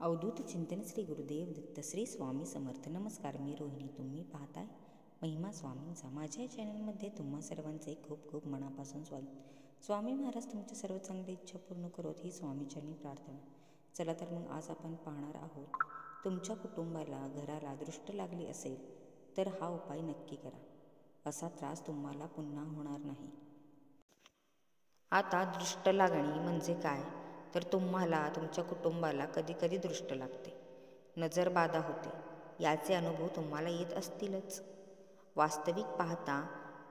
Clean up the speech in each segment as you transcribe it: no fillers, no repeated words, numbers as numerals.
अवधूत चिंतन श्री गुरुदेव दत्त श्री स्वामी समर्थ. नमस्कार, मी रोहिणी. तुम्ही पाहताय महिमा स्वामींचा. माझ्या चॅनलमध्ये तुम्हा सर्वांचे खूप खूप मनापासून स्वागत. स्वामी महाराज तुमच्या सर्व चांगल्या इच्छा पूर्ण करोत ही स्वामीचरणी प्रार्थना. चला तर मग आज आपण पाहणार आहोत, तुमच्या कुटुंबाला घराला दृष्ट लागली असेल तर हा उपाय नक्की करा. असा त्रास तुम्हाला पुन्हा होणार नाही. आता दृष्ट लागणे म्हणजे काय, तर तुम्हाला तुमच्या कुटुंबाला कधी कधी दृष्ट लागते, नजरबाधा होते. याचे अनुभव तुम्हाला येत असतीलच. वास्तविक पाहता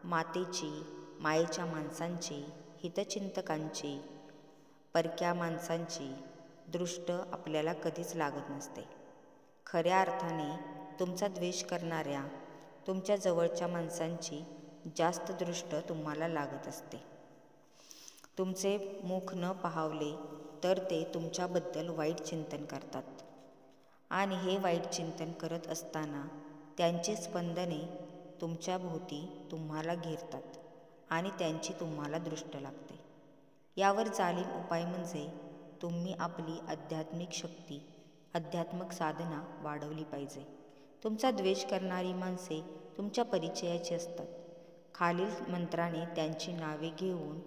मातेची, मायेच्या माणसांची, हितचिंतकांची, परक्या माणसांची दृष्ट आपल्याला कधीच लागत नसते. खऱ्या अर्थाने तुमचा द्वेष करणाऱ्या तुमच्या जवळच्या माणसांची जास्त दृष्ट तुम्हाला लागत असते. तुमचे मुख न पाहवले तर ते तुमच्याबद्दल वाईट चिंतन करतात आणि हे वाईट चिंतन करत असताना त्यांची स्पंदने तुमच्या भोवती तुम्हाला घेरतात आणि त्यांची तुम्हाला दृष्ट लागते. यावर जालीम उपाय म्हणजे तुम्ही आपली आध्यात्मिक शक्ती, आध्यात्मिक साधना वाढवली पाहिजे. तुमचा द्वेष करणारी माणसे तुमच्या परिचयाची असतात. खालील मंत्राने त्यांची नावे घेऊन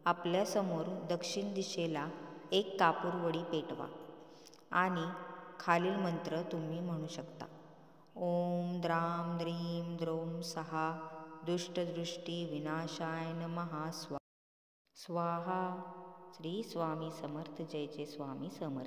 आपल्यासमोर दक्षिण दिशेला एक कापूरवडी पेटवा आणि खालील मंत्र तुम्ही म्हणू शकता. ओम द्राम द्रीम द्रौम सहा दुष्टदृष्टी विनाशाय नमः स्वाहा. श्री स्वामी समर्थ. जय जय स्वामी समर्थ.